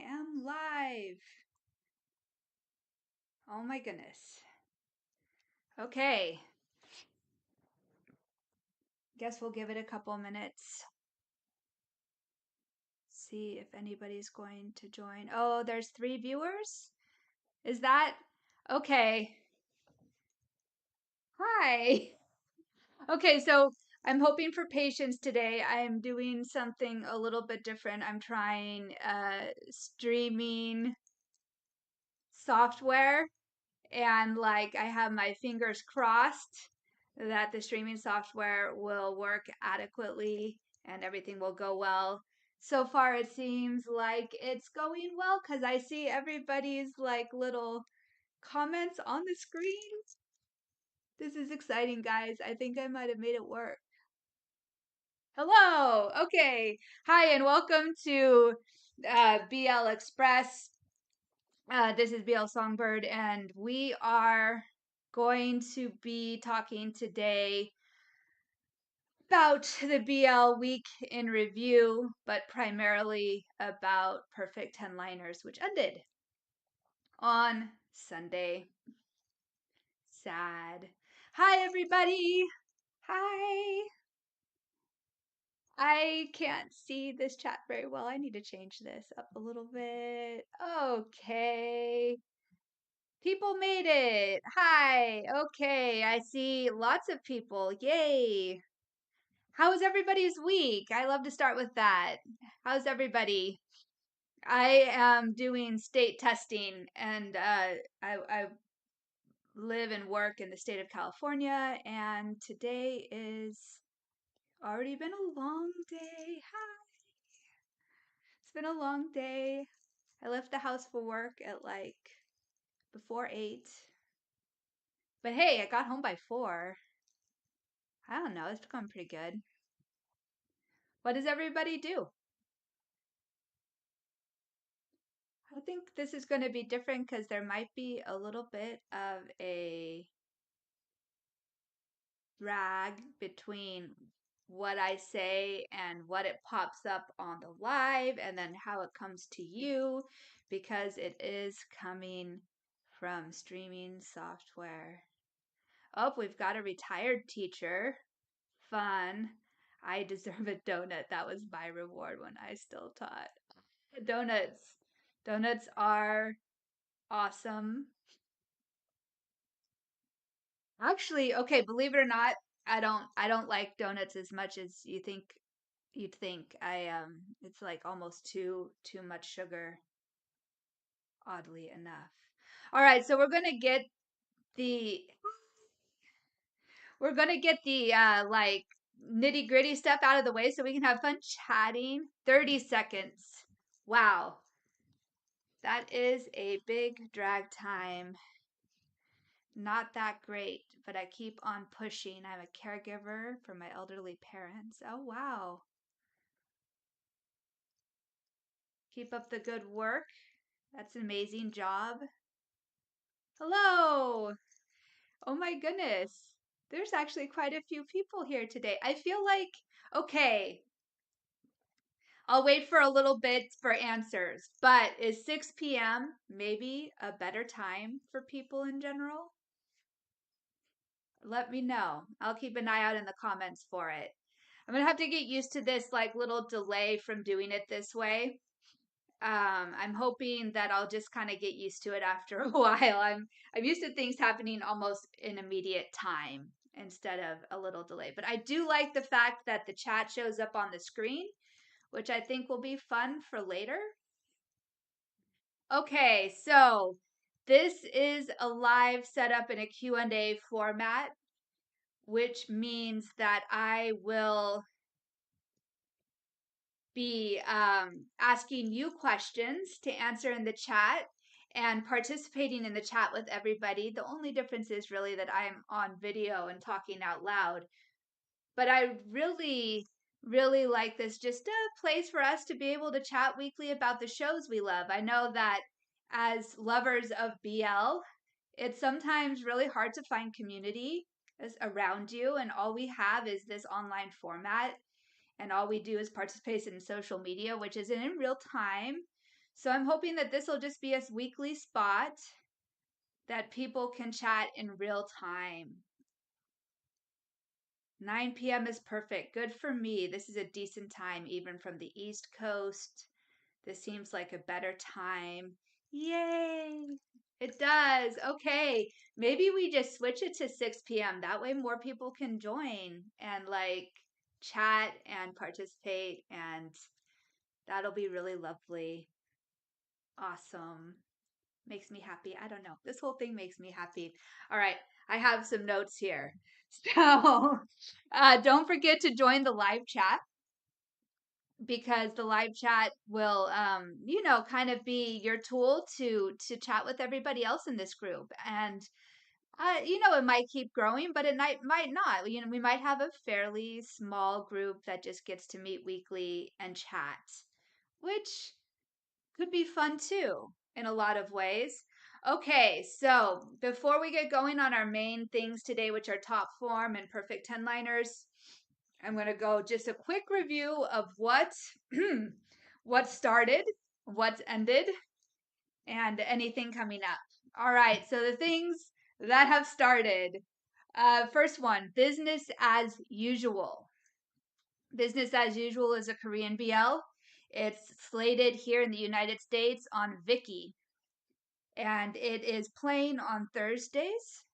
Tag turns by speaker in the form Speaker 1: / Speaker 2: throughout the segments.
Speaker 1: am live. Oh my goodness. Okay, guess we'll give it a couple minutes. See if anybody's going to join. Oh, there's 3 viewers? Is that okay? Hi. Okay, so I'm hoping for patience today. I'm doing something a little bit different. I'm trying streaming software, and like I have my fingers crossed that the streaming software will work adequately and everything will go well. So far it seems like it's going well because I see everybody's like little comments on the screen. This is exciting, guys. I think I might have made it work. Hello. Okay. Hi and welcome to BL Express. This is BL Songbird, and we are going to be talking today about the BL week in review, but primarily about Perfect 10 Liners, which ended on Sunday. Sad. Hi, everybody. Hi. I can't see this chat very well. I need to change this up a little bit. Okay. People made it. Hi. Okay. I see lots of people. Yay. How was everybody's week? I love to start with that. How's everybody? I am doing state testing, and I live and work in the state of California, and today is already been a long day. Hi. It's been a long day. I left the house for work at like before 8. But hey, I got home by 4. I don't know, it's going pretty good. What does everybody do? I think this is going to be different because there might be a little bit of a drag between what I say and what it pops up on the live and then how it comes to you because it is coming from streaming software. Oh, we've got a retired teacher. Fun. I deserve a donut. That was my reward when I still taught. Donuts. Donuts are awesome. Actually, okay, believe it or not, I don't like donuts as much as you'd think. It's like almost too much sugar, oddly enough. All right, so the we're gonna get the like nitty-gritty stuff out of the way so we can have fun chatting. 30 seconds. Wow. That is a big drag time. Not that great, but I keep on pushing. I'm a caregiver for my elderly parents. Oh, wow. Keep up the good work. That's an amazing job. Hello. Oh my goodness. There's actually quite a few people here today. I feel like, okay, I'll wait for a little bit for answers, but is 6 p.m. maybe a better time for people in general? Let me know. I'll keep an eye out in the comments for it. I'm gonna have to get used to this like little delay from doing it this way. I'm hoping that I'll just kind of get used to it after a while. I'm used to things happening almost in immediate time instead of a little delay. But I do like the fact that the chat shows up on the screen, which I think will be fun for later. Okay, so this is a live setup in a Q&A format, which means that I will be asking you questions to answer in the chat and participating in the chat with everybody. The only difference is really that I'm on video and talking out loud. But I really, really like this. Just a place for us to be able to chat weekly about the shows we love. I know that as lovers of BL, it's sometimes really hard to find community around you, and all we have is this online format and all we do is participate in social media, which isn't in real time. So I'm hoping that this will just be a weekly spot that people can chat in real time. 9 p.m. is perfect. Good for me. This is a decent time, even from the East Coast. This seems like a better time. Yay! It does. Okay. Maybe we just switch it to 6 p.m. That way more people can join and like chat and participate, and that'll be really lovely. Awesome. Makes me happy. I don't know. This whole thing makes me happy. All right. I have some notes here. So don't forget to join the live chat, because the live chat will kind of be your tool to chat with everybody else in this group. And it might keep growing, but it might not. We might have a fairly small group that just gets to meet weekly and chat, which could be fun too in a lot of ways. Okay, so before we get going on our main things today, which are top form and perfect 10 liners, I'm going to go just a quick review of what started, what's ended, and anything coming up. All right, so the things that have started. First one, business as usual. Business as usual is a Korean BL. It's slated here in the United States on Viki, and it is playing on Thursdays.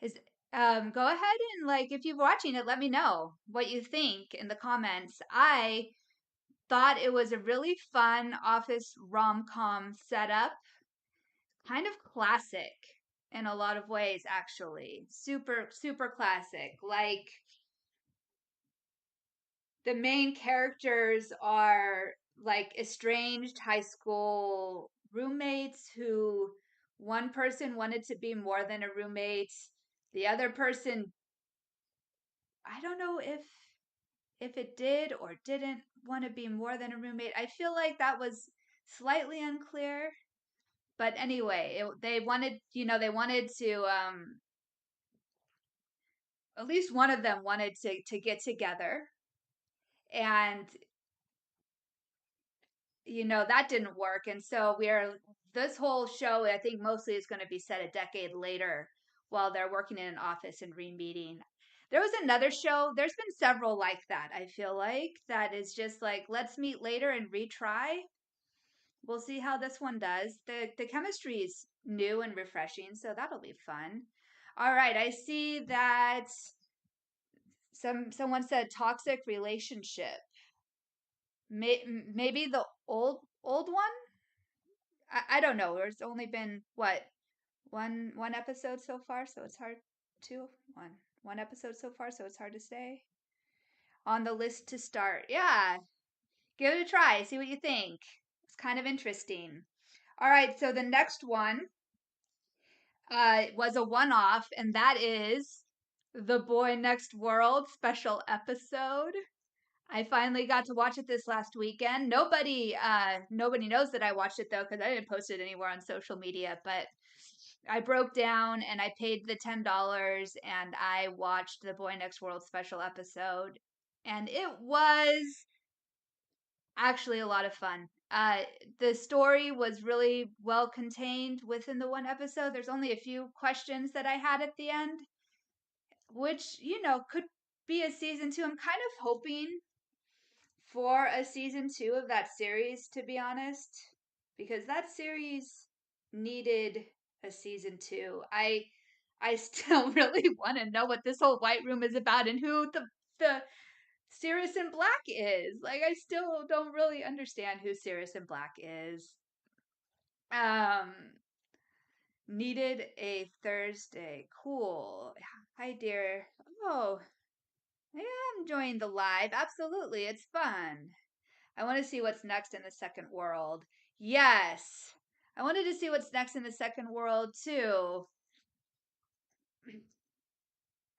Speaker 1: Is Go ahead and if you're watching it, let me know what you think in the comments. I thought it was a really fun office rom-com setup, kind of classic in a lot of ways, actually. Super, super classic. Like, the main characters are like estranged high school roommates who one person wanted to be more than a roommate. The other person, I don't know if it did or didn't want to be more than a roommate. I feel like that was slightly unclear. But anyway, they wanted, they wanted to, at least one of them wanted to get together. And, that didn't work. And so this whole show, I think mostly is going to be set a decade later while they're working in an office and re-meeting. There was another show, there's been several like that, I feel like, that is just like, let's meet later and retry. We'll see how this one does. The chemistry is new and refreshing, so that'll be fun. All right, I see that someone said toxic relationship. Maybe the old one. I don't know. There's only been what one episode so far, so it's hard to one episode so far, so it's hard to say. On the list to start. Yeah, give it a try. See what you think. It's kind of interesting. All right, so the next one was a one-off, and that is the Boy Next World special episode. I finally got to watch it this last weekend. Nobody knows that I watched it though, because I didn't post it anywhere on social media. But I broke down and I paid the $10 and I watched the Boy Next World special episode, and it was actually a lot of fun. The story was really well contained within the one episode. There's only a few questions that I had at the end, which could be a season two. I'm kind of hoping for a season two of that series, to be honest, because that series needed a season two. I still really want to know what this whole White Room is about and who the Sirius and Black is. Like, I still don't really understand who Sirius and Black is. Um, Needed a Thursday. Cool. Hi, dear. Oh, yeah, I'm enjoying the live. Absolutely, it's fun. I want to see what's next in the second world. Yes. I wanted to see what's next in the second world too.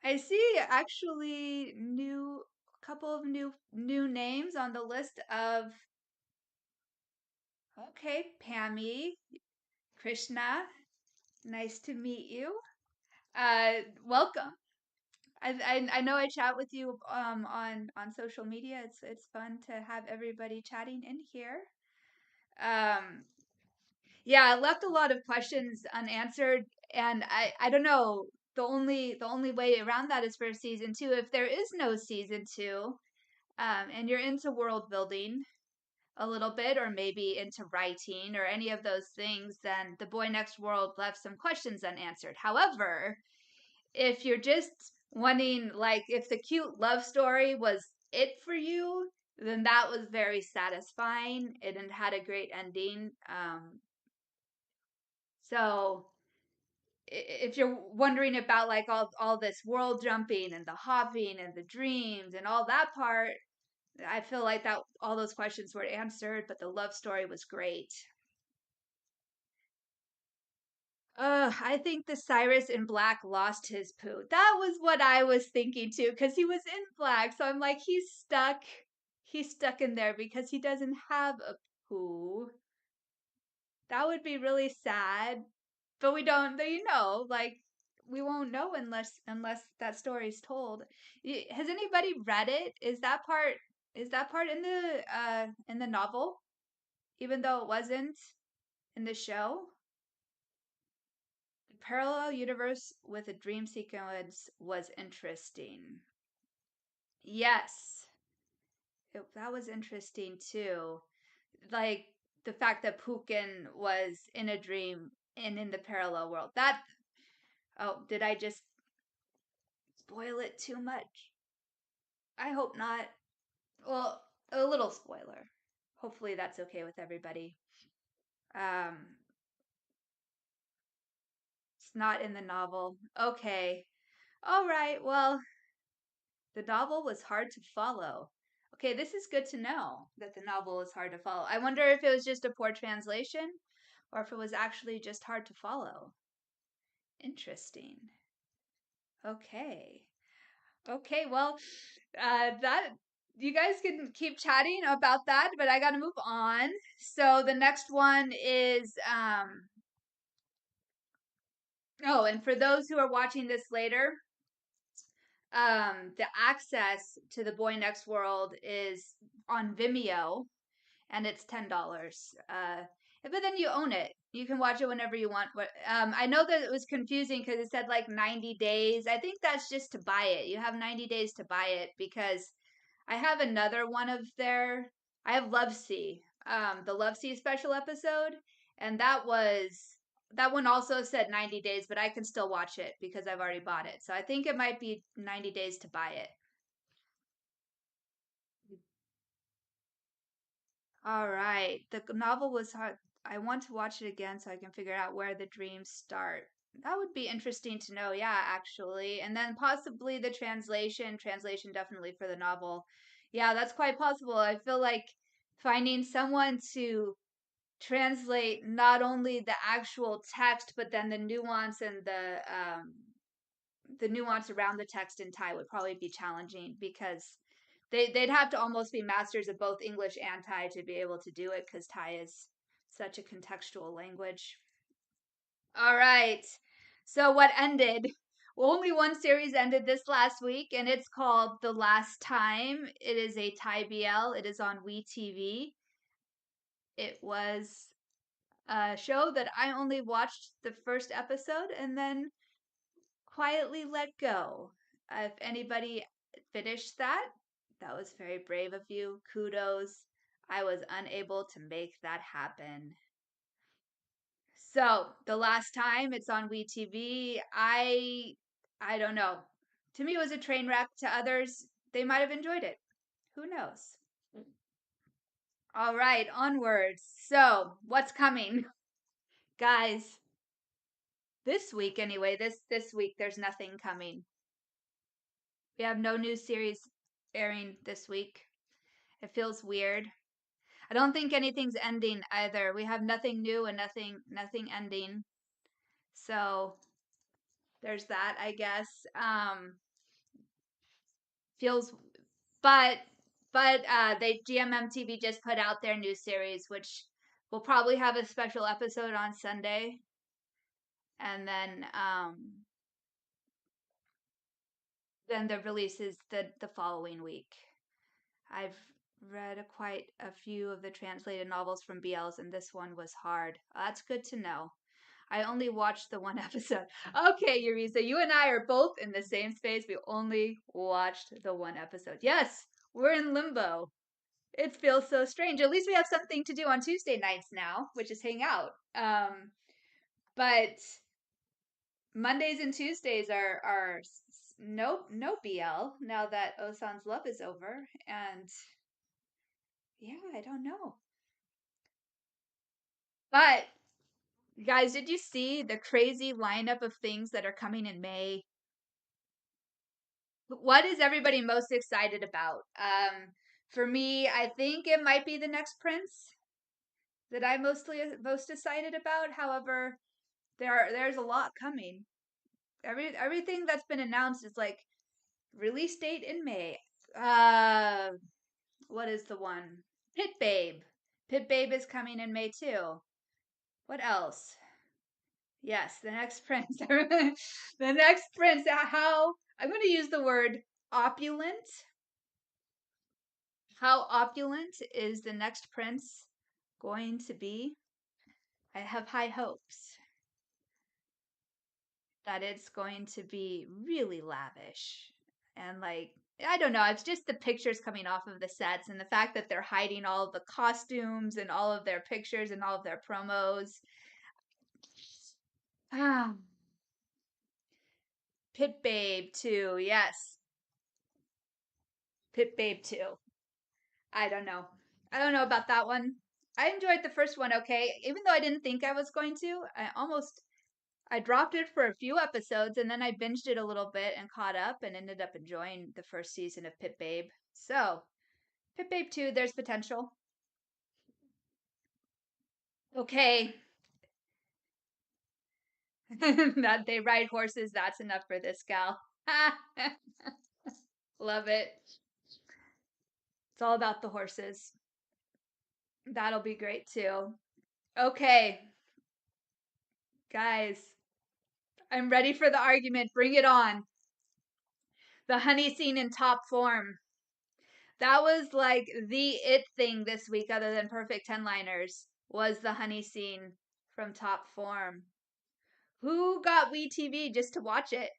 Speaker 1: I see actually new couple of new names on the list of okay, Pammy, Krishna, nice to meet you. Welcome. I know I chat with you on social media. It's fun to have everybody chatting in here. Um, yeah, I left a lot of questions unanswered, and I don't know. The only way around that is for season two. If there is no season two, and you're into world building a little bit, or maybe into writing or any of those things, then The Boy Next World left some questions unanswered. However, if you're just wanting, like, if the cute love story was it for you, then that was very satisfying. It had a great ending. So if you're wondering about like all this world jumping and the hopping and the dreams and all that part, I feel like that all those questions were answered, but the love story was great. I think the Cyrus in black lost his poo. That was what I was thinking too, because he was in black. So I'm like, he's stuck. He's stuck in there because he doesn't have a poo. That would be really sad. But we don't, like we won't know unless that story's told. Has anybody read it? Is that part in the novel, even though it wasn't in the show? The parallel universe with a dream sequence was interesting. Yes, that was interesting too. Like the fact that Pukin was in a dream and in the parallel world. That, oh, did I just spoil it too much? I hope not. Well, a little spoiler. Hopefully that's okay with everybody. Um, it's not in the novel. Okay. All right. Well, the novel was hard to follow. Okay, this is good to know that the novel is hard to follow. I wonder if it was just a poor translation or if it was actually just hard to follow. Interesting. Okay. Okay, well, that you guys can keep chatting about that, but I got to move on. So the next one is oh, and for those who are watching this later, the access to the Boy Next World is on Vimeo, and it's $10. But then you own it. You can watch it whenever you want. I know that it was confusing because it said like 90 days. I think that's just to buy it. You have 90 days to buy it because I have another one of their. I have Love Sea, the Love Sea special episode, and that one also said 90 days, but I can still watch it because I've already bought it. So I think it might be 90 days to buy it. All right. The novel was hard. I want to watch it again so I can figure out where the dreams start. That would be interesting to know. Yeah, actually. And then possibly the translation definitely for the novel. Yeah, that's quite possible. I feel like finding someone to translate not only the actual text, but then the nuance around the text in Thai would probably be challenging because they'd have to almost be masters of both English and Thai to be able to do it because Thai is such a contextual language. All right. So what ended? Only one series ended this last week, and it's called The Last Time. It is a Thai BL. It is on WeTV. It was a show that I only watched the first episode and then quietly let go. If anybody finished that, that was very brave of you. Kudos. I was unable to make that happen. So, the last time it's on WeTV, I don't know. To me it was a train wreck. To others, they might have enjoyed it. Who knows? All right, onwards. So, what's coming? Guys, this week anyway, this week there's nothing coming. We have no new series airing this week. It feels weird. I don't think anything's ending either. We have nothing new and nothing ending. So there's that, I guess. Feels but they GMMTV just put out their new series, which will probably have a special episode on Sunday. And then the release is the following week. I've read quite a few of the translated novels from BLs, and this one was hard. That's good to know. I only watched the one episode. Okay, Eureka, you and I are both in the same space. We only watched the one episode. Yes, we're in limbo. It feels so strange. At least we have something to do on Tuesday nights now, which is hang out. But Mondays and Tuesdays are no BL now that Osan's Love is over, and yeah, I don't know. But guys, did you see the crazy lineup of things that are coming in May? What is everybody most excited about? For me, I think it might be the next Prince that I'm most excited about. However, there's a lot coming. Everything that's been announced is like release date in May. Uh, what is the one? Pit Babe. Pit Babe is coming in May too. What else? Yes, the next prince. The next prince. How I'm going to use the word opulent. How opulent is the next prince going to be? I have high hopes that it's going to be really lavish and like I don't know, it's just the pictures coming off of the sets and the fact that they're hiding all of the costumes and all of their pictures and all of their promos. Ah, Pit Babe too. Yes. Pit Babe too. I don't know. I don't know about that one. I enjoyed the first one okay, even though I didn't think I was going to. I dropped it for a few episodes and then I binged it a little bit and caught up and ended up enjoying the first season of Pit Babe. So, Pit Babe 2, there's potential. Okay. That they ride horses, that's enough for this gal. Love it. It's all about the horses. That'll be great too. Okay, guys, I'm ready for the argument. Bring it on. The honey scene in top form. That was like the it thing this week, other than perfect 10 liners, was the honey scene from top form. Who got WeTV just to watch it?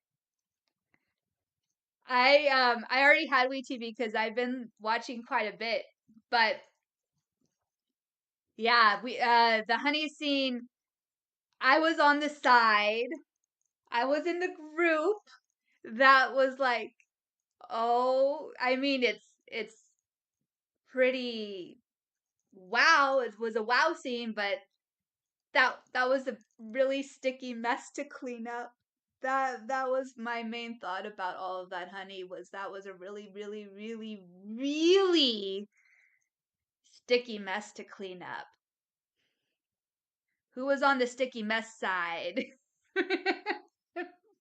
Speaker 1: I already had WeTV because I've been watching quite a bit, but yeah, we the honey scene. I was on the side. I was in the group that was like, oh, I mean, it's pretty wow. It was a wow scene, but that was a really sticky mess to clean up. That was my main thought about all of that honey was that was a really really really really sticky mess to clean up. Who was on the sticky mess side?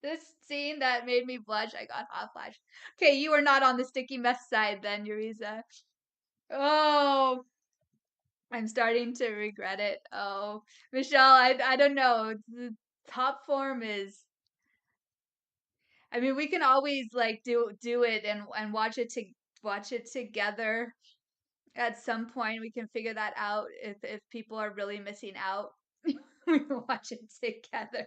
Speaker 1: This scene that made me blush, I got hot flash. Okay, you are not on the sticky mess side then, Eureka. Oh, I'm starting to regret it. Oh, Michelle, I don't know. The top form is. I mean, we can always like do it and watch it together at some point. We can figure that out if people are really missing out. We can watch it together.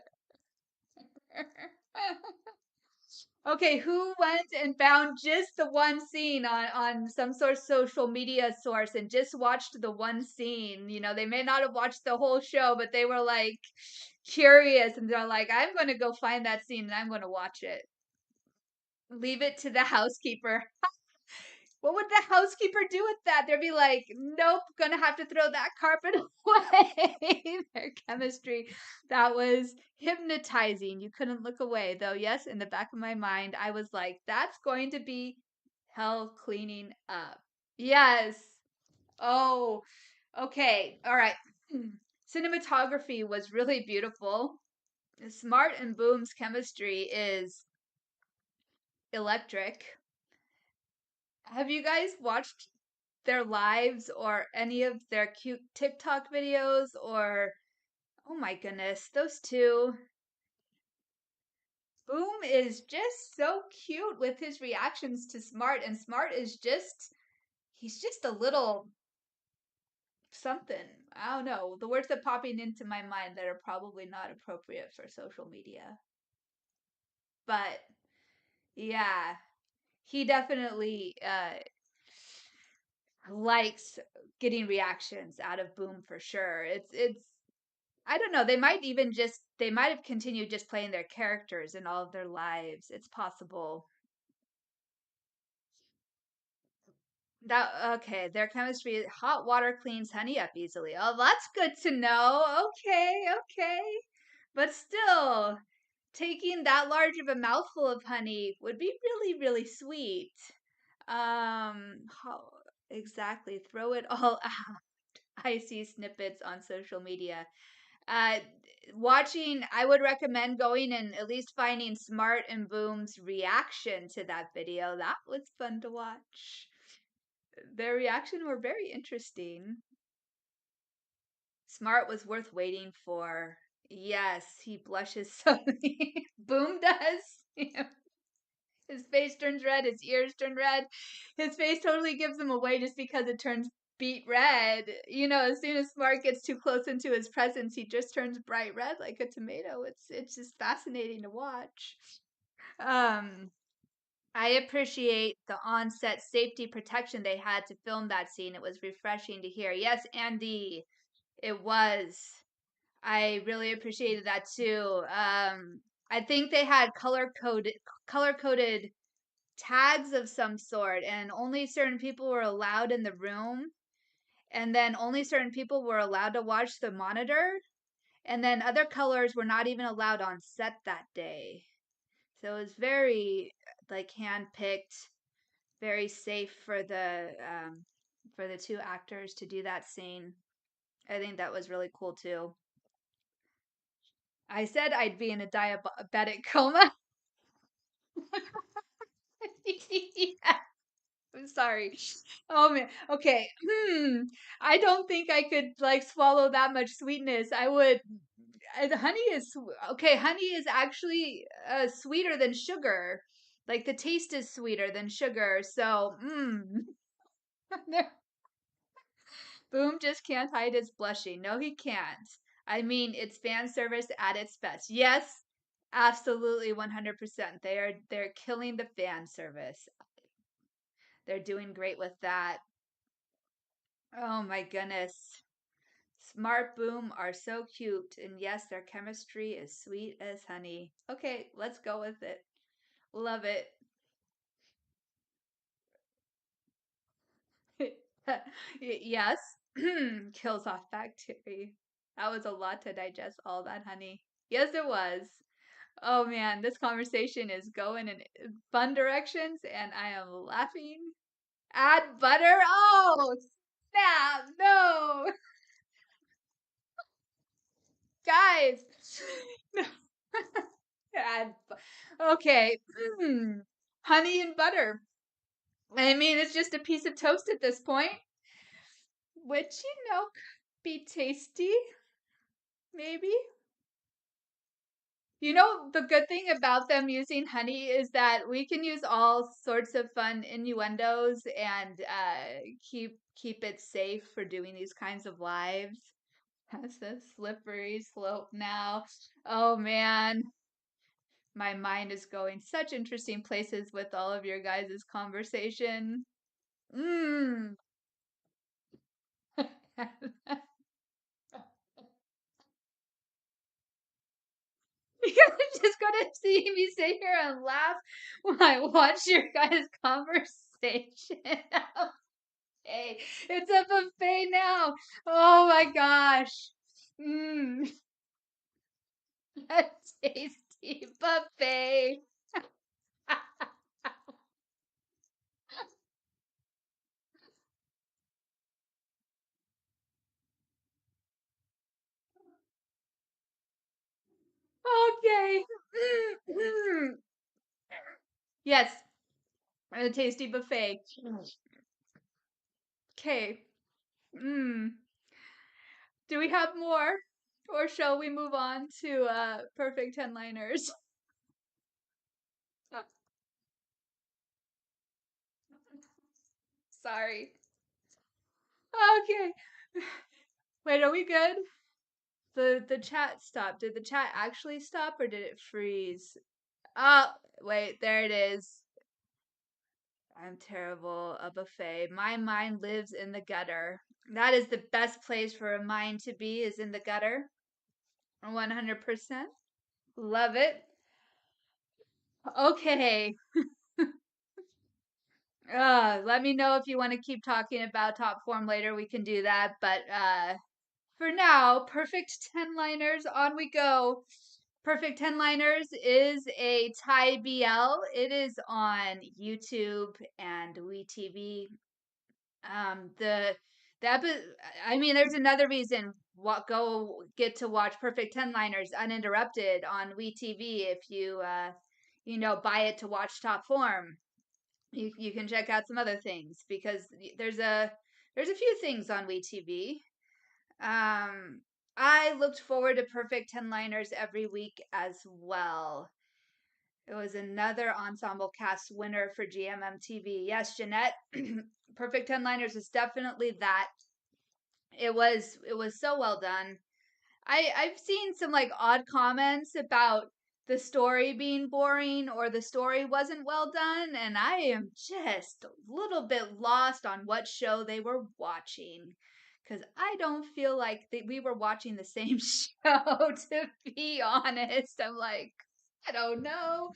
Speaker 1: Okay, who went and found just the one scene on some sort of social media source and just watched the one scene? You know, they may not have watched the whole show, but they were like curious and they're like, I'm going to go find that scene and I'm going to watch it. Leave it to the housekeeper. What would the housekeeper do with that? They'd be like, nope, gonna have to throw that carpet away. Their chemistry, that was hypnotizing. You couldn't look away. Though, yes, in the back of my mind, I was like, that's going to be hell cleaning up. Yes. Oh, okay. All right. Cinematography was really beautiful. Smart and Boom's chemistry is electric. Have you guys watched their lives or any of their cute TikTok videos or oh my goodness, those two. Boom is just so cute with his reactions to Smart and Smart is just He's just a little something. I don't know. The words that popping into my mind that are probably not appropriate for social media. But yeah, he definitely likes getting reactions out of Boom for sure. It's I don't know. They might have continued just playing their characters in all of their lives. It's possible. That okay, their chemistry hot water cleans honey up easily. Oh, that's good to know. Okay, okay. But still, taking that large of a mouthful of honey would be really, really sweet. How exactly? Throw it all out. I see snippets on social media. Uh, I would recommend going and at least finding Smart and Boom's reaction to that video. That was fun to watch. Their reaction were very interesting. Smart was worth waiting for. Yes, he blushes so. Boom does. His face turns red, his ears turn red. His face totally gives him away just because it turns beet red. As soon as Smart gets too close into his presence, he just turns bright red like a tomato. It's just fascinating to watch. Um I appreciate the on-set safety protection they had to film that scene. It was refreshing to hear. Yes, Andy, it was. I really appreciated that too. I think they had color coded tags of some sort, and only certain people were allowed in the room, and then only certain people were allowed to watch the monitor, and then other colors were not even allowed on set that day. So it was very like hand-picked, very safe for the two actors to do that scene. I think that was really cool too. I said I'd be in a diabetic coma. Yeah, I'm sorry. Oh man. Okay. I don't think I could like swallow that much sweetness. I would. Honey is okay. Honey is actually sweeter than sugar. Like the taste is sweeter than sugar. So, Boom just can't hide his blushing. No, he can't. I mean, it's fan service at its best. Yes, absolutely 100%. They're killing the fan service. They're doing great with that. Oh my goodness. Smart Boom are so cute, and yes, their chemistry is sweet as honey. Okay, let's go with it. Love it. Yes, kills off bacteria. That was a lot to digest, all that honey. Yes, it was. Oh man, this conversation is going in fun directions, and I am laughing. Add butter? Oh, snap! No, guys. No. Okay. Honey and butter. I mean, it's just a piece of toast at this point, which, could be tasty, maybe. The good thing about them using honey is that we can use all sorts of fun innuendos and keep it safe for doing these kinds of lives. That's a slippery slope now. Oh man, my mind is going such interesting places with all of your guys' conversation. Mmm. You're just gonna see me sit here and laugh when I watch your guys' conversation. Hey, it's a buffet now. Oh my gosh. Mmm. A tasty buffet. Okay. Yes, a tasty buffet. Okay. Mm. Do we have more? Or shall we move on to perfect 10-liners? Sorry. Okay. Wait, are we good? The chat stopped. Did the chat actually stop or did it freeze? Oh, wait, there it is. I'm terrible. A buffet. My mind lives in the gutter. That is the best place for a mind to be, is in the gutter. 100%. Love it. Okay. Let me know if you want to keep talking about top form later. We can do that. But for now, Perfect 10 liners, on we go. Perfect 10 liners is a Thai BL. It is on YouTube and WeTV. The I mean, there's another reason. What go get to watch Perfect 10 liners uninterrupted on WeTV if you buy it to watch top form. You can check out some other things because there's a few things on WeTV. I looked forward to Perfect 10 liners every week as well. It was another ensemble cast winner for GMMTV. Yes, Jeanette, Perfect 10 liners is definitely that. It was so well done. I've seen some like odd comments about the story being boring or the story wasn't well done, and I am just a little bit lost on what show they were watching because I don't feel like we were watching the same show, to be honest. I'm like, I don't know.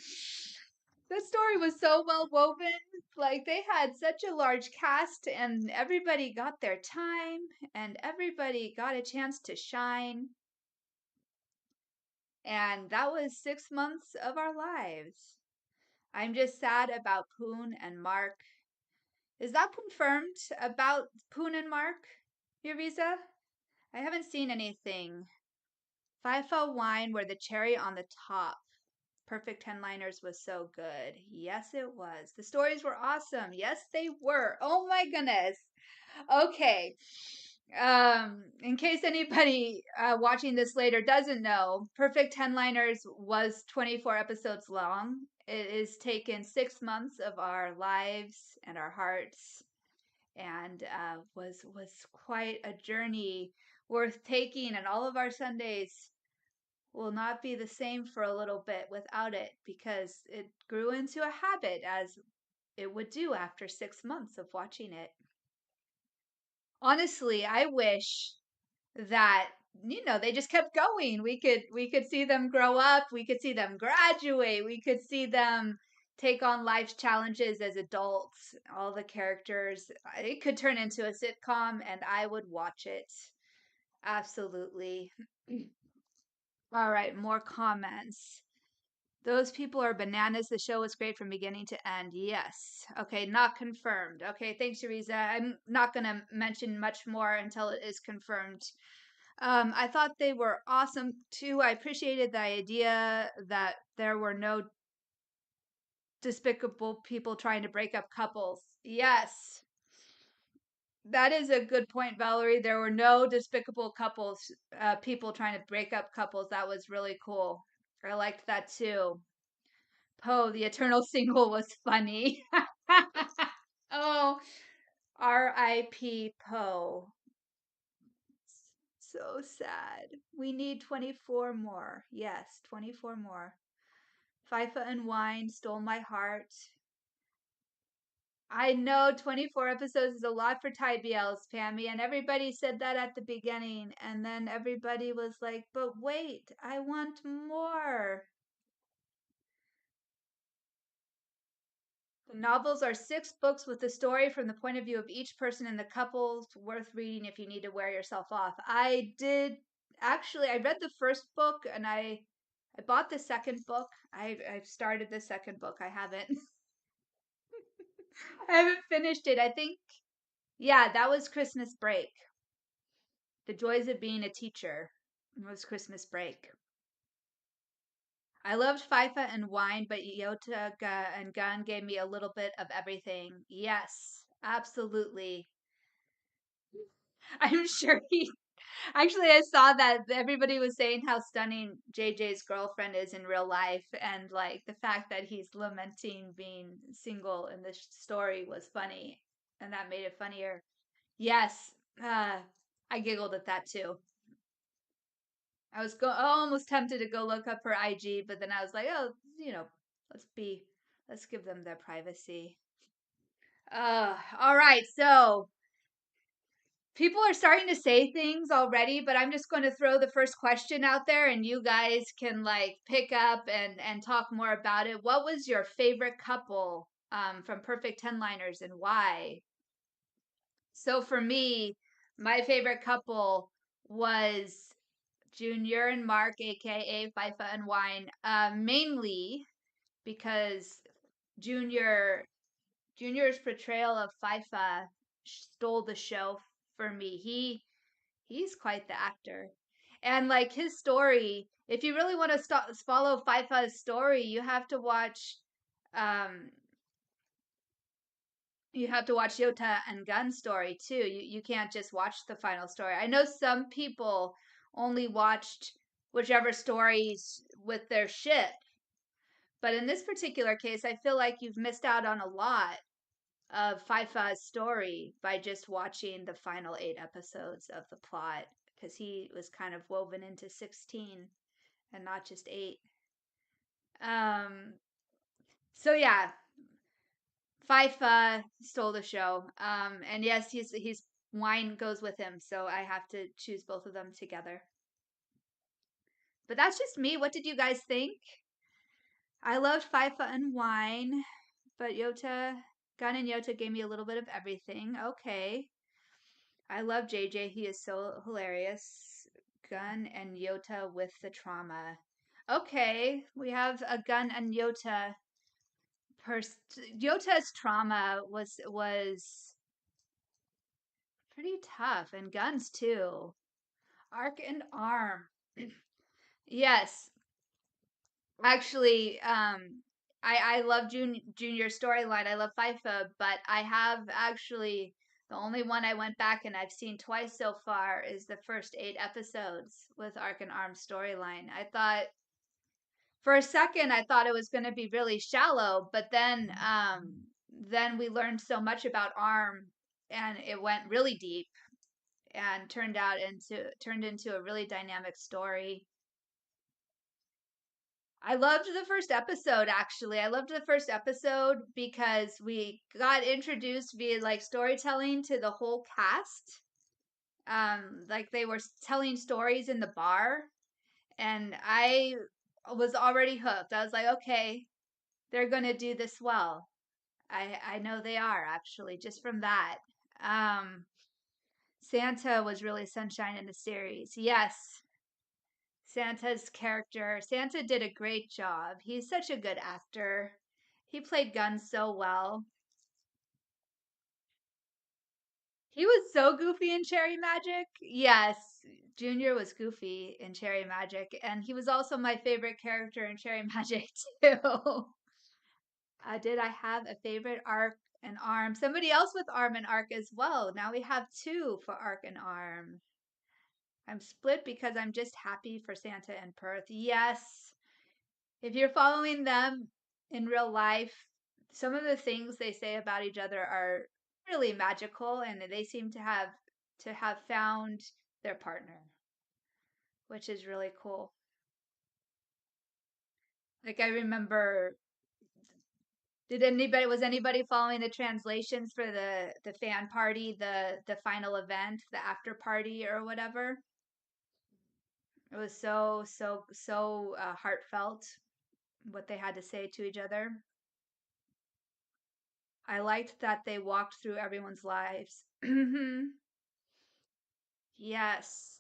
Speaker 1: The story was so well woven. Like they had such a large cast and everybody got their time and everybody got a chance to shine. And that was 6 months of our lives. I'm just sad about Poon and Mark. Is that confirmed about Poon and Mark, your visa? I haven't seen anything. FIFA wine were the cherry on the top. Perfect 10 liners was so good. Yes, it was. The stories were awesome. Yes, they were. Oh my goodness. Okay. In case anybody watching this later doesn't know, Perfect 10 liners was 24 episodes long. It has taken 6 months of our lives and our hearts and was quite a journey worth taking, and all of our Sundays will not be the same for a little bit without it because it grew into a habit as it would do after 6 months of watching it. Honestly, I wish that they just kept going. We could see them grow up, we could see them graduate, we could see them take on life's challenges as adults. All the characters, it could turn into a sitcom and I would watch it. Absolutely. All right, more comments. Those people are bananas. The show was great from beginning to end. Yes. Okay, not confirmed. Okay, thanks, Teresa. I'm not going to mention much more until it is confirmed. I thought they were awesome too. I appreciated the idea that there were no despicable people trying to break up couples. Yes. That is a good point, Valerie. There were no despicable people trying to break up couples. That was really cool. I liked that too. Poe, the eternal single, was funny. Oh, R.I.P. Poe. So sad. We need 24 more. Yes, 24 more. FIFA and Wine stole my heart. I know 24 episodes is a lot for Thai BLs, Pammy, and everybody said that at the beginning. And then everybody was like, but wait, I want more. The novels are 6 books with the story from the point of view of each person in the couples, worth reading if you need to wear yourself off. I did actually, I read the first book and I bought the second book. I've started the second book. I haven't I haven't finished it. I think yeah, that was Christmas break. The Joys of Being a Teacher was Christmas break. I loved FIFA and Wine, but Yota and Gun gave me a little bit of everything. Yes, absolutely. I'm sure he actually I saw that everybody was saying how stunning JJ's girlfriend is in real life and like the fact that he's lamenting being single in this story was funny and that made it funnier. Yes, Uh, I giggled at that too. I was almost tempted to go look up her IG, but then I was like, oh, let's be, let's give them their privacy. All right. So people are starting to say things already, but I'm just going to throw the first question out there, and you guys can like pick up and talk more about it. What was your favorite couple from Perfect Ten Liners, and why? So for me, my favorite couple was Junior and Mark, aka FIFA and Wine, mainly because Junior Junior's portrayal of FIFA stole the show for me. He's quite the actor, and like his story. If you really want to follow FIFA's story, um, you have to watch Yota and Gun's story too. You can't just watch the final story. I know some people only watched whichever stories with their ship, but in this particular case, I feel like you've missed out on a lot of FIFA's story by just watching the final 8 episodes of the plot, because he was kind of woven into 16 and not just 8. Um, so yeah, FIFA stole the show. And yes, he's wine goes with him, so I have to choose both of them together. But that's just me. What did you guys think? I loved FIFA and wine, but Gun and Yota gave me a little bit of everything. Okay. I love JJ. He is so hilarious. Gun and Yota with the trauma. Okay, we have a Gun and Yota. Yota's trauma was pretty tough, and Gun's too. Arc and Arm. Yes, actually, I love Junior storyline. I love FIFA, but I have actually the only one I went back and I've seen twice so far is the first 8 episodes with Arc and Arm storyline. I thought for a second I thought it was going to be really shallow, but then we learned so much about Arm and it went really deep and turned into a really dynamic story. I loved the first episode actually. I loved the first episode because we got introduced via like storytelling to the whole cast. Like they were telling stories in the bar and I was already hooked. I was like, okay, they're going to do this well. I know they are actually just from that. Um Santa was really sunshine in the series. Yes, Santa did a great job. He's such a good actor. He played Gun so well. He was so goofy in Cherry Magic. Yes, Junior was goofy in Cherry Magic, and he was also my favorite character in Cherry Magic too. Did I have a favorite arc and arm? Somebody else with arm and arc as well. Now we have two for arc and arm. I'm split because I'm just happy for Santa and Perth. Yes, if you're following them in real life, some of the things they say about each other are really magical, and they seem to have found their partner, which is really cool. Like I remember, did anybody was anybody following the translations for the fan party, the final event, the after party or whatever? It was so heartfelt what they had to say to each other. I liked that they walked through everyone's lives. Yes.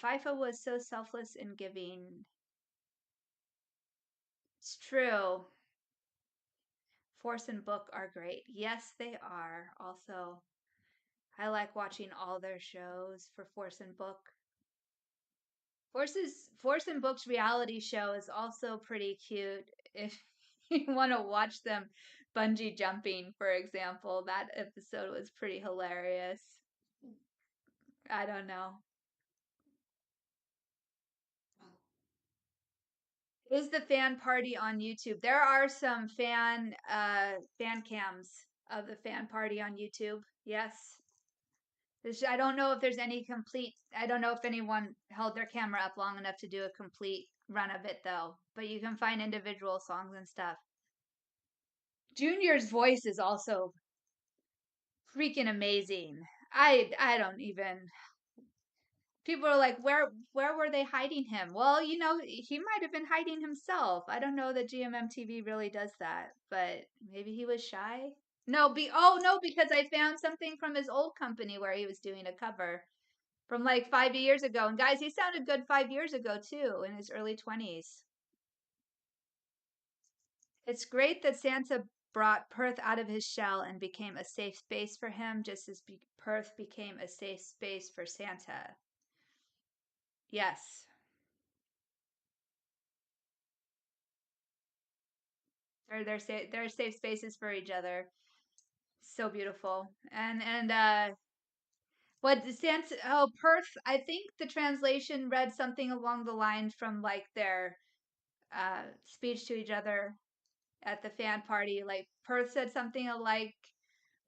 Speaker 1: FIFA was so selfless and giving. It's true. Force and Book are great. Yes, they are. Also, I like watching all their shows for Force and Book. Force and Book's reality show is also pretty cute. If you want to watch them bungee jumping, for example, that episode was pretty hilarious. I don't know. Is the fan party on YouTube? There are some fan cams of the fan party on YouTube. Yes. I don't know if there's any complete. I don't know if anyone held their camera up long enough to do a complete run of it though. But you can find individual songs and stuff. Junior's voice is also freaking amazing. I don't even. People are like, where were they hiding him? Well, he might have been hiding himself. I don't know that GMMTV really does that, but maybe he was shy. No, oh no, because I found something from his old company where he was doing a cover from like 5 years ago. And guys, he sounded good 5 years ago too, in his early 20s. It's great that Santa brought Perth out of his shell and became a safe space for him, just as Perth became a safe space for Santa. Yes, they're safe spaces for each other. So beautiful. And what Santa? Oh, Perth. I think the translation read something along the lines from like their speech to each other at the fan party. Like Perth said something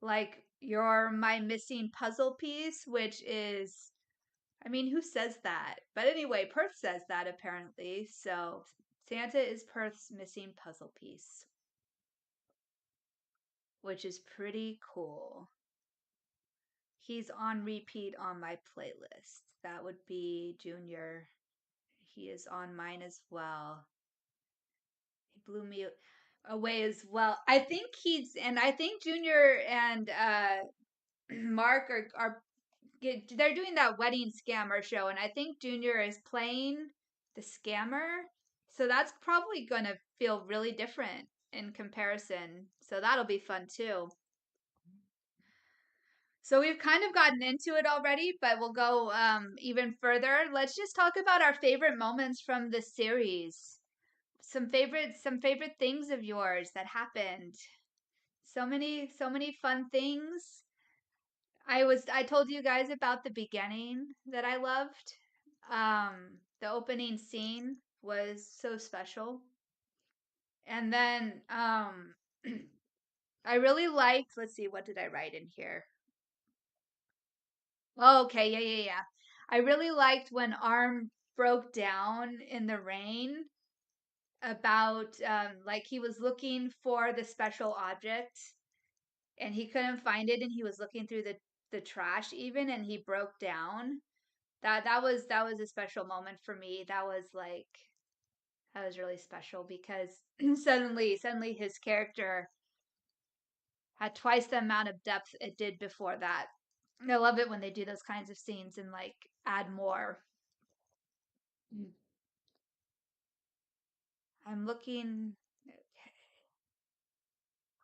Speaker 1: like "You're my missing puzzle piece," which is, I mean, who says that? But anyway, Perth says that apparently. So Santa is Perth's missing puzzle piece, which is pretty cool. He's on repeat on my playlist. That would be Junior. He is on mine as well. He blew me away as well. I think Junior and Mark are they're doing that wedding scammer show, and I think Junior is playing the scammer. So that's probably going to feel really different in comparison. So that'll be fun too. So we've kind of gotten into it already, but we'll go even further. Let's just talk about our favorite moments from the series. Some favorite things of yours that happened. So many fun things. I told you guys about the beginning that I loved. The opening scene was so special. And then I really liked, let's see, what did I write in here? Oh, okay, yeah. I really liked when Arm broke down in the rain about like he was looking for the special object and he couldn't find it and he was looking through the trash even and he broke down. That was a special moment for me. That was really special because suddenly his character had twice the amount of depth it did before that. I love it when they do those kinds of scenes and like add more. I'm looking.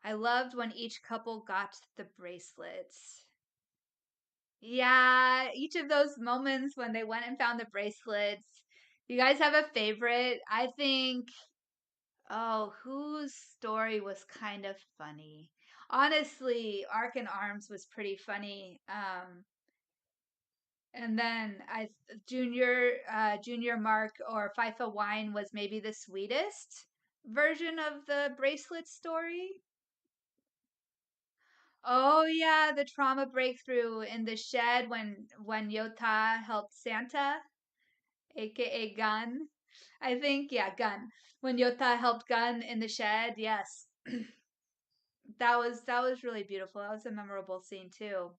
Speaker 1: I loved when each couple got the bracelets. Yeah, each of those moments when they went and found the bracelets. You guys have a favorite? I think, oh, whose story was kind of funny? Honestly, Ark and Arms was pretty funny. And then Junior Mark or FIFA Wine was maybe the sweetest version of the bracelet story. Oh yeah, the trauma breakthrough in the shed when Yota helped Santa, aka Gun. I think, yeah, Gun. When Yota helped Gun in the shed, yes. That was really beautiful. That was a memorable scene too.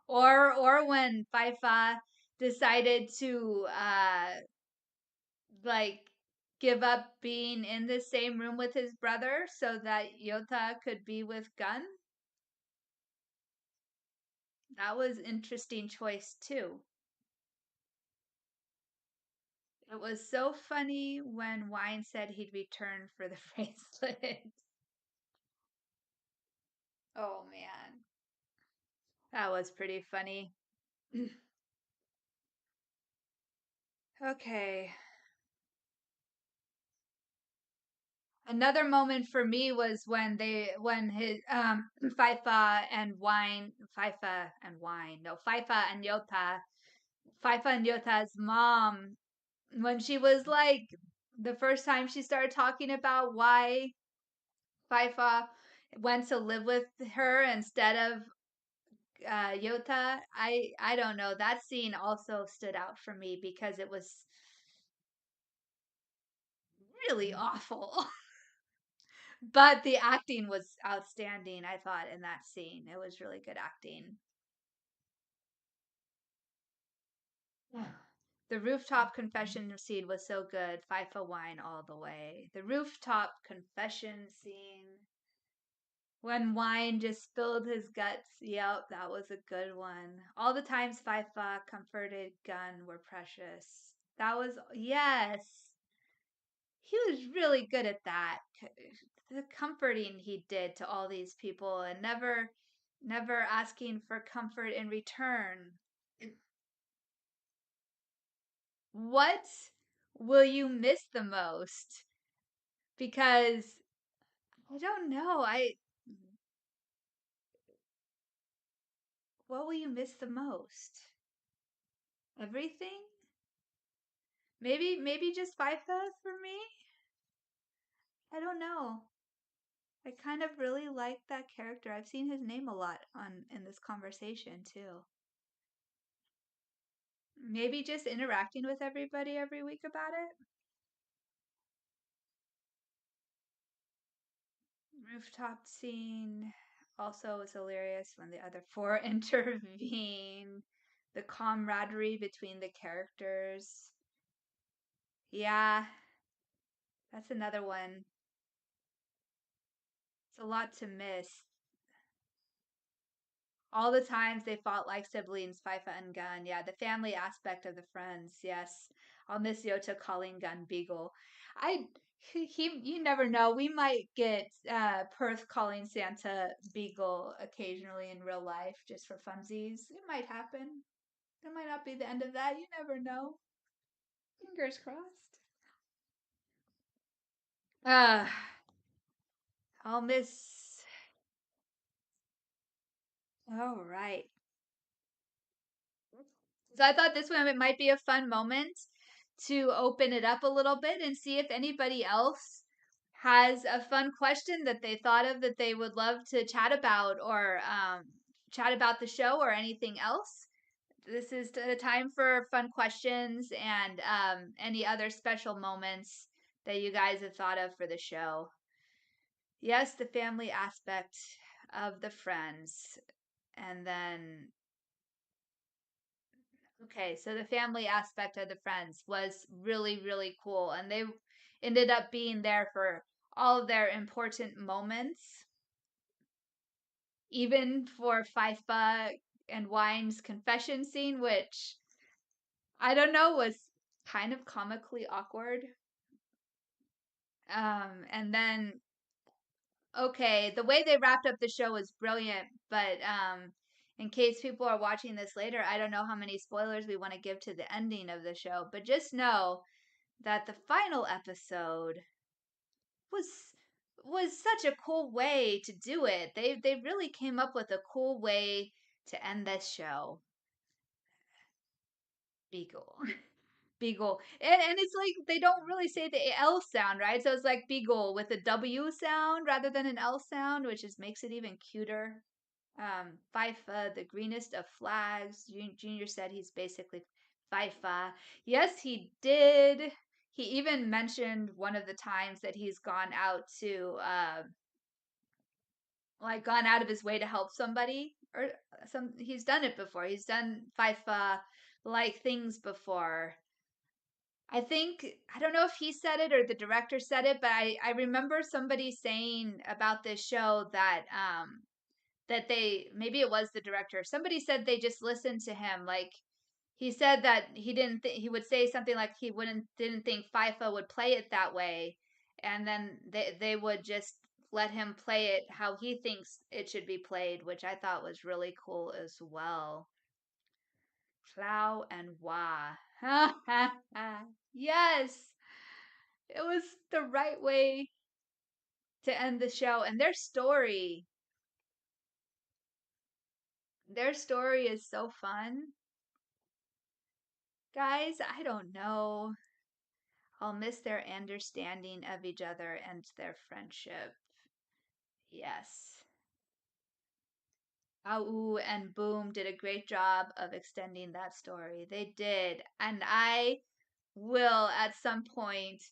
Speaker 1: Or when Faifa decided to like give up being in the same room with his brother so that Yota could be with Gun. That was interesting choice too. It was so funny when Wine said he'd return for the bracelet. Oh man, that was pretty funny. Okay. Another moment for me was when his Fifa and Wine, no, Fifa and Yota's mom, when she was like the first time she started talking about why Fifa went to live with her instead of Yota, I don't know. That scene also stood out for me because it was really awful. But the acting was outstanding, I thought, in that scene. It was really good acting. The rooftop confession scene was so good. FIFA wine all the way. The rooftop confession scene. When wine just spilled his guts. Yep, that was a good one. All the times FIFA comforted Gun were precious. That was, yes. He was really good at that. The comforting he did to all these people and never asking for comfort in return. What will you miss the most? Because I don't know. I What will you miss the most? Everything? Maybe just FIFA for me? I don't know. I kind of really like that character. I've seen his name a lot on in this conversation too. Maybe just interacting with everybody every week about it. Rooftop scene also was hilarious when the other four intervene. The camaraderie between the characters. Yeah, that's another one. It's a lot to miss. All the times they fought like siblings, Fifa and Gun. Yeah, the family aspect of the friends. Yes, I'll miss Yota calling Gun Beagle. I you never know. We might get Perth calling Santa Beagle occasionally in real life just for funsies. It might happen. That might not be the end of that. You never know. Fingers crossed. Uh, I'll miss. All right. So I thought this one it might be a fun moment to open it up a little bit and see if anybody else has a fun question that they thought of that they would love to chat about or chat about the show or anything else. This is the time for fun questions and any other special moments that you guys have thought of for the show. Yes, the family aspect of the friends. And then okay, so the family aspect of the friends was really, really cool. And they ended up being there for all of their important moments, even for Fifa and Wine's confession scene, which I don't know was kind of comically awkward. And then, okay, the way they wrapped up the show was brilliant, but in case people are watching this later, I don't know how many spoilers we want to give to the ending of the show, but just know that the final episode was was such a cool way to do it. They really came up with a cool way to end this show. Beagle. Beagle. And it's like they don't really say the L sound, right? So it's like Beagle with a W sound rather than an L sound, which just makes it even cuter. FIFA, the greenest of flags. Junior said he's basically FIFA. Yes, he did. He even mentioned one of the times that he's gone out to, like, gone out of his way to help somebody, or he's done it before. He's done FIFA like things before. I think, I don't know if he said it or the director said it, but I remember somebody saying about this show that they maybe it was the director. Somebody said they just listened to him. Like he said that he didn't he would say something like he wouldn't didn't think FIFA would play it that way, and then they would just let him play it how he thinks it should be played, which I thought was really cool as well. Plow and wah. Yes, it was the right way to end the show, and their story is so fun. Guys, I don't know. I'll miss their understanding of each other and their friendship. Yes. Au and Boom did a great job of extending that story. They did. And I will at some point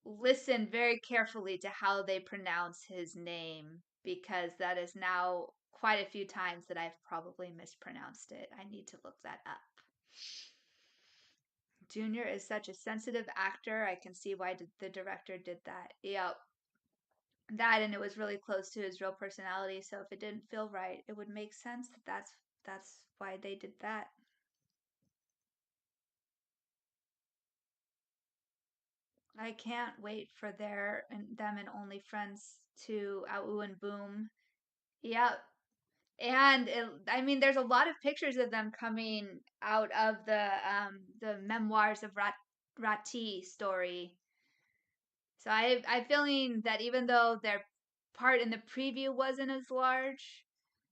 Speaker 1: listen very carefully to how they pronounce his name because that is now quite a few times that I've probably mispronounced it. I need to look that up. Junior is such a sensitive actor. I can see why the director did that. Yep. That, and it was really close to his real personality, so if it didn't feel right, it would make sense that that's why they did that. I can't wait for them and Only Friends to Au and Boom. Yep. And I mean, there's a lot of pictures of them coming out of the memoirs of Rati story. So I'm feeling that even though their part in the preview wasn't as large,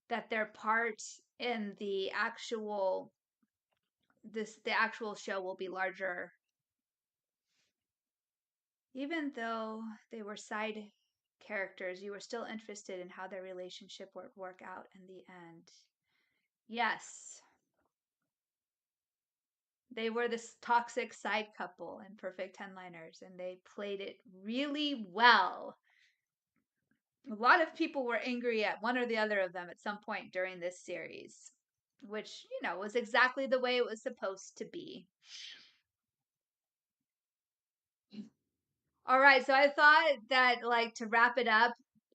Speaker 1: that their part in the actual show will be larger. Even though they were side characters, you were still interested in how their relationship would work out in the end. Yes, they were this toxic side couple in Perfect Ten-Liners, and they played it really well. A lot of people were angry at one or the other of them at some point during this series, which, was exactly the way it was supposed to be. All right, so I thought that, like, to wrap it up,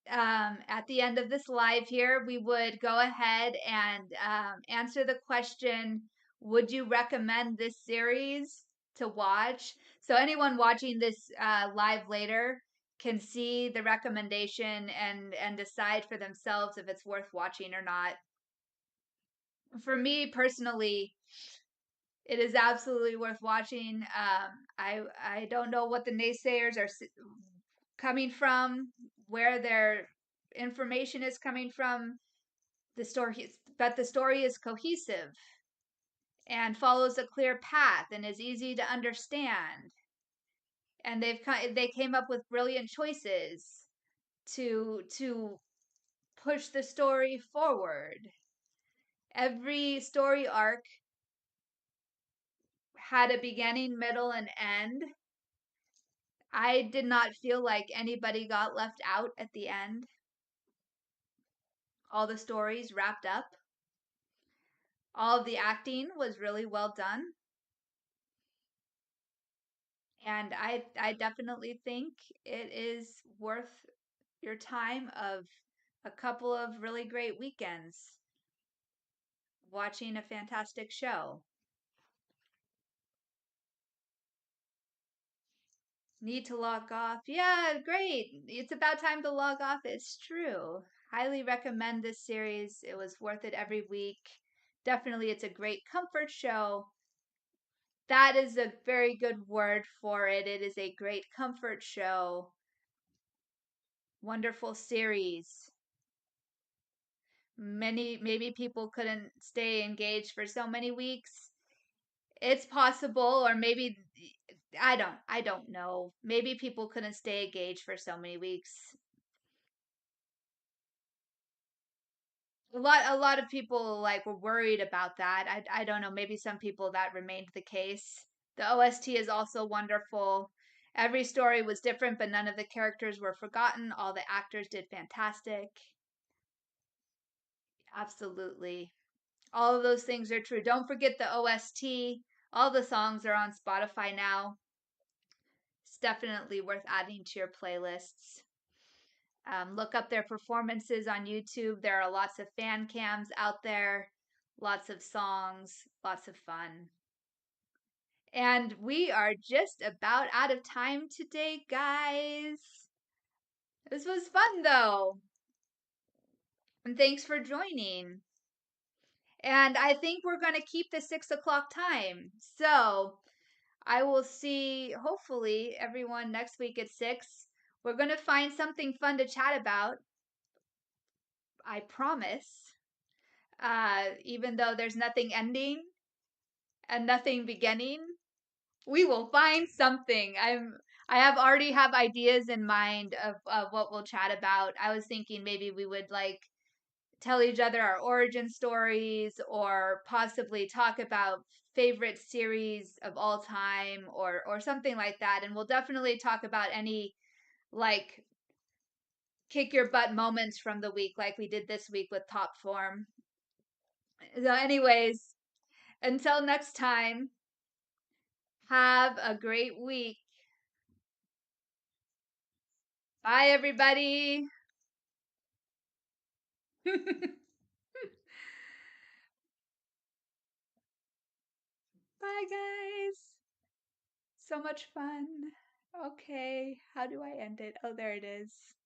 Speaker 1: at the end of this live here, we would go ahead and answer the question, would you recommend this series to watch? So anyone watching this live later can see the recommendation and decide for themselves if it's worth watching or not. For me personally, it is absolutely worth watching. I don't know what the naysayers are coming from, where their information is coming from. But the story is cohesive and follows a clear path and is easy to understand. And they came up with brilliant choices to push the story forward. Every story arc had a beginning, middle, and end. I did not feel like anybody got left out at the end. All the stories wrapped up. All of the acting was really well done. And I definitely think it is worth your time of a couple of really great weekends watching a fantastic show. Need to log off. Yeah, great. It's about time to log off. It's true. Highly recommend this series. It was worth it every week. Definitely, it's a great comfort show. That is a very good word for it. It is a great comfort show. Wonderful series. Maybe people couldn't stay engaged for so many weeks. It's possible, or maybe I don't know. Maybe people couldn't stay engaged for so many weeks. A lot of people like were worried about that. I don't know. Maybe some people that remained the case. The OST is also wonderful. Every story was different, but none of the characters were forgotten. All the actors did fantastic. Absolutely. All of those things are true. Don't forget the OST. All the songs are on Spotify now. It's definitely worth adding to your playlists. Look up their performances on YouTube. There are lots of fan cams out there, lots of songs, lots of fun. And we are just about out of time today, guys. This was fun, though. And thanks for joining. And I think we're going to keep the 6 o'clock time. So I will see, hopefully, everyone next week at 6. We're going to find something fun to chat about. I promise. Even though there's nothing ending and nothing beginning, we will find something. I have already have ideas in mind of what we'll chat about. I was thinking maybe we would like tell each other our origin stories or possibly talk about favorite series of all time or something like that. And we'll definitely talk about any like kick your butt moments from the week like we did this week with top form. So anyways, until next time, have a great week. Bye everybody. Bye guys. So much fun. Okay, how do I end it? Oh, there it is.